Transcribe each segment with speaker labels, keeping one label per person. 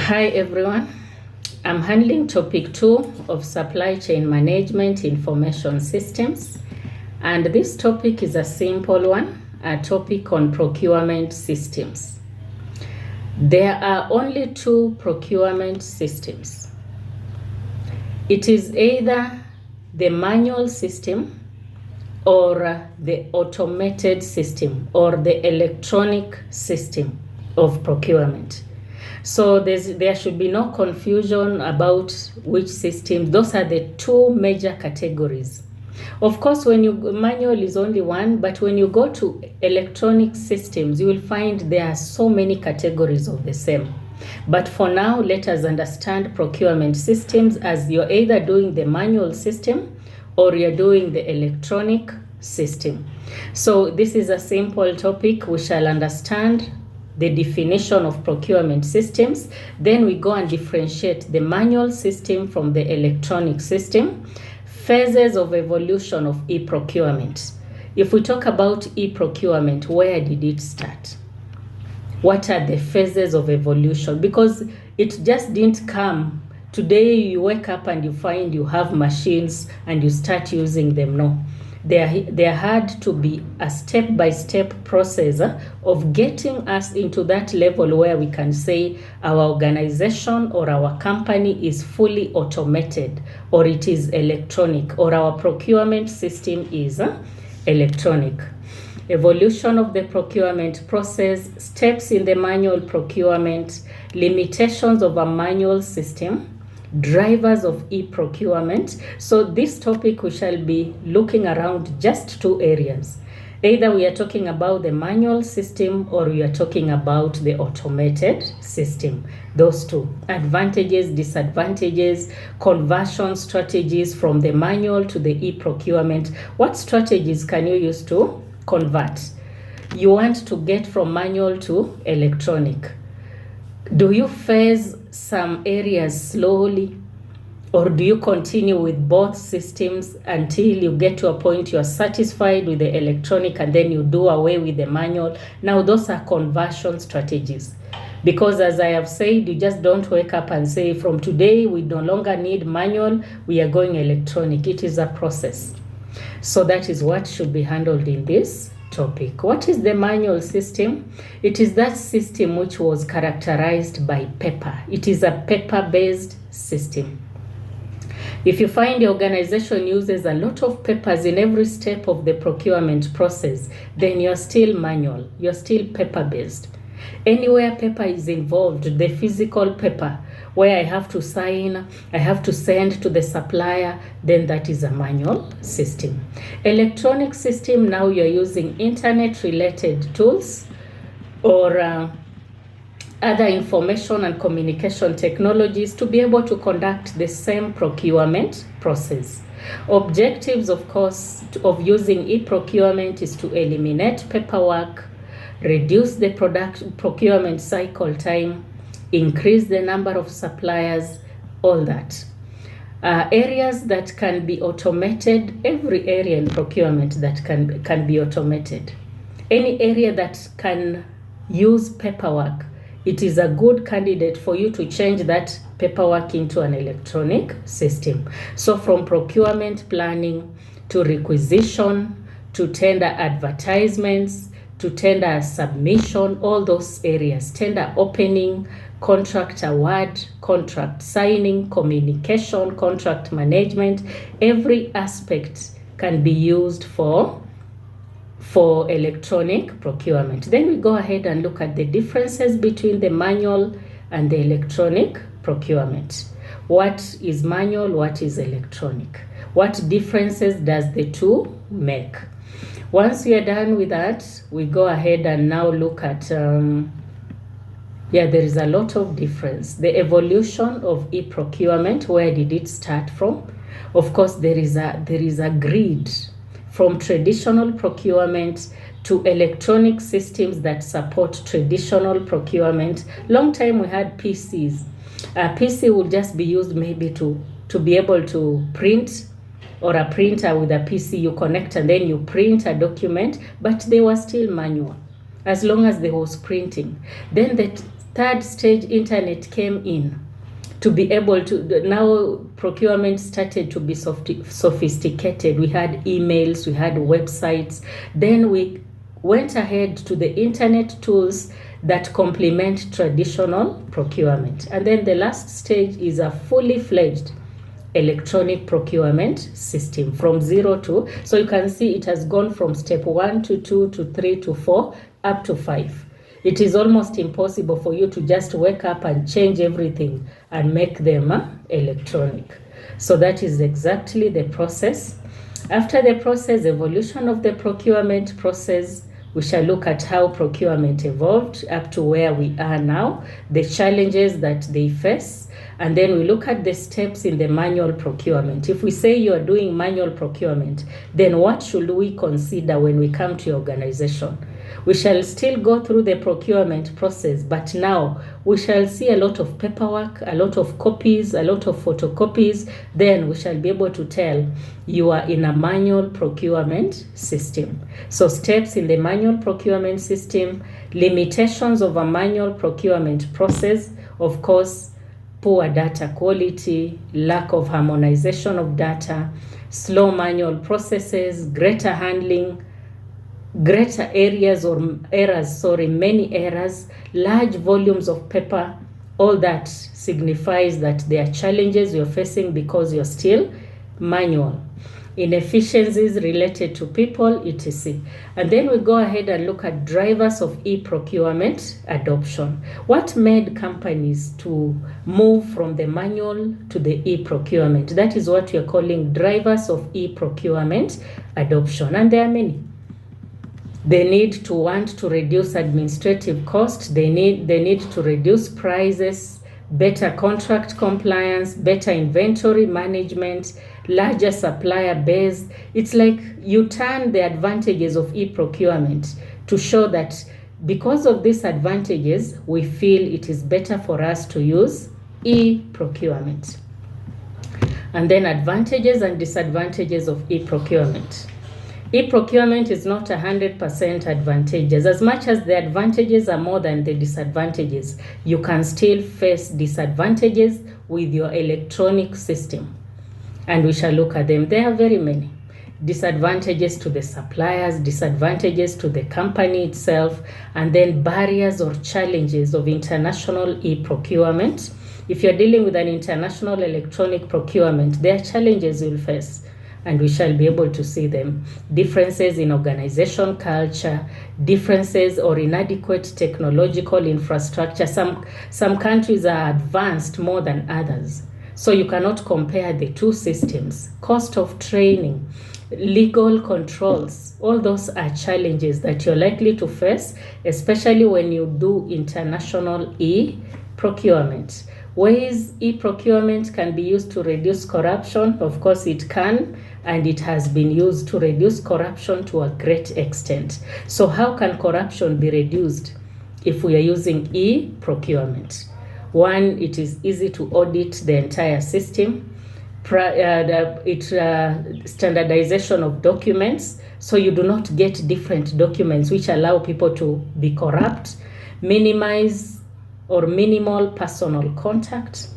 Speaker 1: Hi everyone, I'm handling topic 2 of supply chain management information systems, and this topic is a simple one, a topic on procurement systems. There are only 2 procurement systems. It is either the manual system or the automated system or the electronic system of procurement. So there should be no confusion about which system. Those are the 2 major categories. Of course, manual is only one, but when you go to electronic systems, you will find there are so many categories of the same. But for now, let us understand procurement systems as you're either doing the manual system or you're doing the electronic system. So this is a simple topic. We shall understand the definition of procurement systems. Then we go and differentiate the manual system from the electronic system. Phases of evolution of e-procurement. If we talk about e-procurement, where did it start? What are the phases of evolution? Because it just didn't come. Today you wake up and you find you have machines and you start using them. No. There had to be a step-by-step process of getting us into that level where we can say our organization or our company is fully automated, or it is electronic, or our procurement system is electronic. Evolution of the procurement process, steps in the manual procurement, limitations of a manual system, drivers of e-procurement. So this topic we shall be looking around just 2 areas. Either we are talking about the manual system or we are talking about the automated system. Those 2. Advantages, disadvantages, conversion strategies from the manual to the e-procurement. What strategies can you use to convert? You want to get from manual to electronic. Do you phase some areas slowly, or do you continue with both systems until you get to a point you are satisfied with the electronic and then you do away with the manual? Now those are conversion strategies, because as I have said, you just don't wake up and say from today we no longer need manual, we are going electronic. It is a process. So that is what should be handled in this topic. What is the manual system? It is that system which was characterized by paper. It is a paper-based system. If you find the organization uses a lot of papers in every step of the procurement process, then you're still manual, you're still paper-based. Anywhere paper is involved, the physical paper, where I have to sign, I have to send to the supplier, then that is a manual system. Electronic system, now you're using internet-related tools or other information and communication technologies to be able to conduct the same procurement process. Objectives, of course, of using e-procurement is to eliminate paperwork, reduce the procurement cycle time, increase the number of suppliers, all that. Areas that can be automated, every area in procurement that can be automated. Any area that can use paperwork, it is a good candidate for you to change that paperwork into an electronic system. So from procurement planning to requisition to tender advertisements to tender submission, all those areas, tender opening, contract award, contract signing, communication, contract management, every aspect can be used for electronic procurement. Then we go ahead and look at the differences between the manual and the electronic procurement. What is manual? What is electronic? What differences does the 2 make? Once we are done with that, we go ahead and now look at there is a lot of difference. The evolution of e-procurement, where did it start from? Of course, there is a grid from traditional procurement to electronic systems that support traditional procurement. Long time we had PCs. A PC would just be used maybe to be able to print, or a printer with a PC you connect and then you print a document, but they were still manual as long as there was printing. Then third stage, internet came in to be able to, now procurement started to be sophisticated. We had emails, we had websites. Then we went ahead to the internet tools that complement traditional procurement. And then the last stage is a fully fledged electronic procurement system from 0 to, so you can see it has gone from step 1 to 2 to 3 to 4 up to 5. It is almost impossible for you to just wake up and change everything and make them electronic. So that is exactly the process. After the process, evolution of the procurement process, we shall look at how procurement evolved up to where we are now, the challenges that they face, and then we look at the steps in the manual procurement. If we say you are doing manual procurement, then what should we consider when we come to your organization? We shall still go through the procurement process, but now we shall see a lot of paperwork, a lot of copies, a lot of photocopies. Then we shall be able to tell you are in a manual procurement system. So steps in the manual procurement system, limitations of a manual procurement process, of course, poor data quality, lack of harmonization of data, slow manual processes, greater handling, greater areas or errors, many errors, large volumes of paper. All that signifies that there are challenges you're facing because you're still manual. Inefficiencies related to people, etc. And then we go ahead and look at drivers of e-procurement adoption. What made companies to move from the manual to the e-procurement? That is what we are calling drivers of e-procurement adoption. And there are many. They need to want to reduce administrative costs. They need to reduce prices, better contract compliance, better inventory management, larger supplier base. It's like you turn the advantages of e-procurement to show that because of these advantages, we feel it is better for us to use e-procurement. And then advantages and disadvantages of e-procurement. E-procurement is not 100% advantageous. As much as the advantages are more than the disadvantages, you can still face disadvantages with your electronic system. And we shall look at them. There are very many. Disadvantages to the suppliers, disadvantages to the company itself, and then barriers or challenges of international e-procurement. If you're dealing with an international electronic procurement, there are challenges you'll face, and we shall be able to see them. Differences in organization culture, differences or inadequate technological infrastructure. Some countries are advanced more than others, so you cannot compare the two systems. Cost of training, legal controls, all those are challenges that you're likely to face, especially when you do international e-procurement. Ways e-procurement can be used to reduce corruption. Of course it can, and it has been used to reduce corruption to a great extent. So how can corruption be reduced if we are using e-procurement? One, it is easy to audit the entire system. Standardization of documents, so you do not get different documents which allow people to be corrupt. Minimize or minimal personal contact.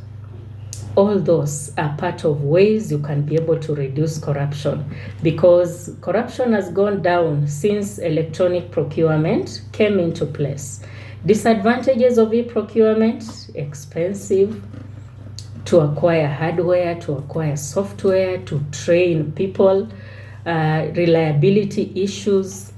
Speaker 1: All those are part of ways you can be able to reduce corruption, because corruption has gone down since electronic procurement came into place. Disadvantages of e-procurement: expensive to acquire hardware, to acquire software, to train people, reliability issues.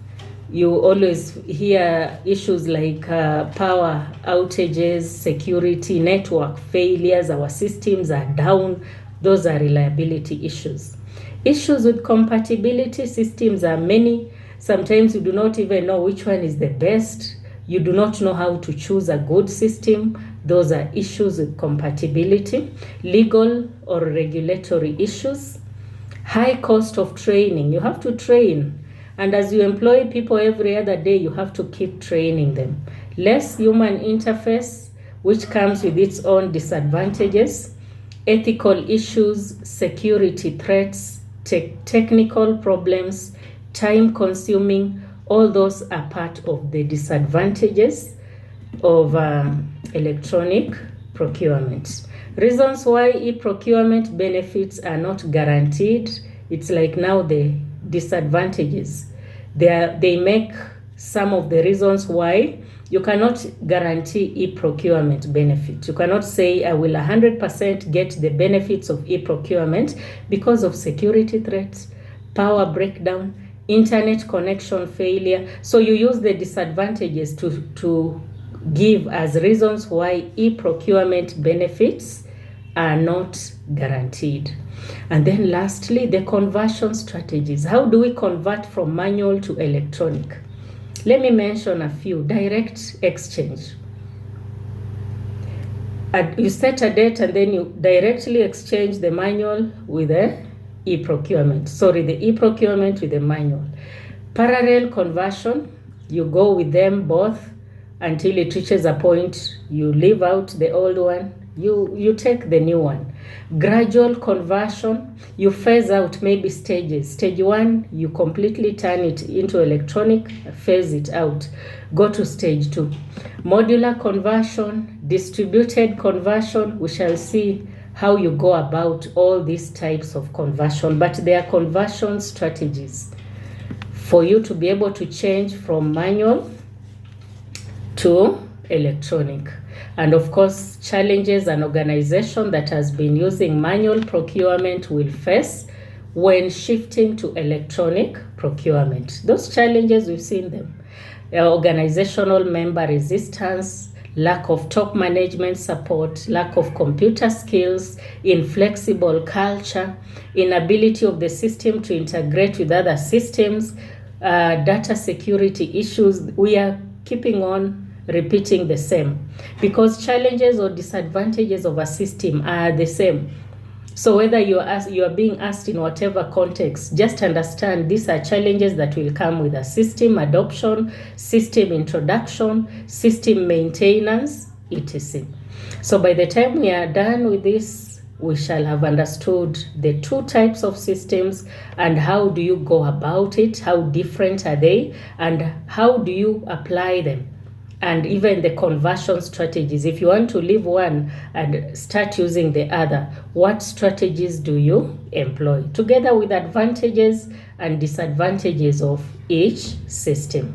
Speaker 1: You always hear issues like power outages, security, network failures, our systems are down. Those are reliability issues. Issues with compatibility, systems are many. Sometimes you do not even know which one is the best. You do not know how to choose a good system. Those are issues with compatibility. Legal or regulatory issues. High cost of training. You have to train. And as you employ people every other day, you have to keep training them. Less human interface, which comes with its own disadvantages. Ethical issues, security threats, technical problems, time consuming. All those are part of the disadvantages of electronic procurement. Reasons why e-procurement benefits are not guaranteed. It's like now the disadvantages. They make some of the reasons why you cannot guarantee e-procurement benefit. You cannot say I will 100% get the benefits of e-procurement because of security threats, power breakdown, internet connection failure. So you use the disadvantages to give as reasons why e-procurement benefits are not guaranteed. And then lastly, the conversion strategies. How do we convert from manual to electronic? Let me mention a few. Direct exchange. You set a date and then you directly exchange the manual with the e-procurement. The e-procurement with the manual. Parallel conversion. You go with them both until it reaches a point you leave out the old one, you take the new one. Gradual conversion, you phase out maybe stages. Stage 1, you completely turn it into electronic, phase it out. Go to stage 2. Modular conversion, distributed conversion, we shall see how you go about all these types of conversion, but they are conversion strategies for you to be able to change from manual to electronic. And of course, challenges an organization that has been using manual procurement will face when shifting to electronic procurement. Those challenges, we've seen them. Organizational member resistance, lack of top management support, lack of computer skills, inflexible culture, inability of the system to integrate with other systems, data security issues. We are keeping on repeating the same because challenges or disadvantages of a system are the same. So whether you are being asked in whatever context, just understand these are challenges that will come with a system adoption, system introduction, system maintenance, etc. So by the time we are done with this, we shall have understood the two types of systems and how do you go about it, how different are they, and how do you apply them. And even the conversion strategies. If you want to leave one and start using the other, what strategies do you employ? Together with advantages and disadvantages of each system.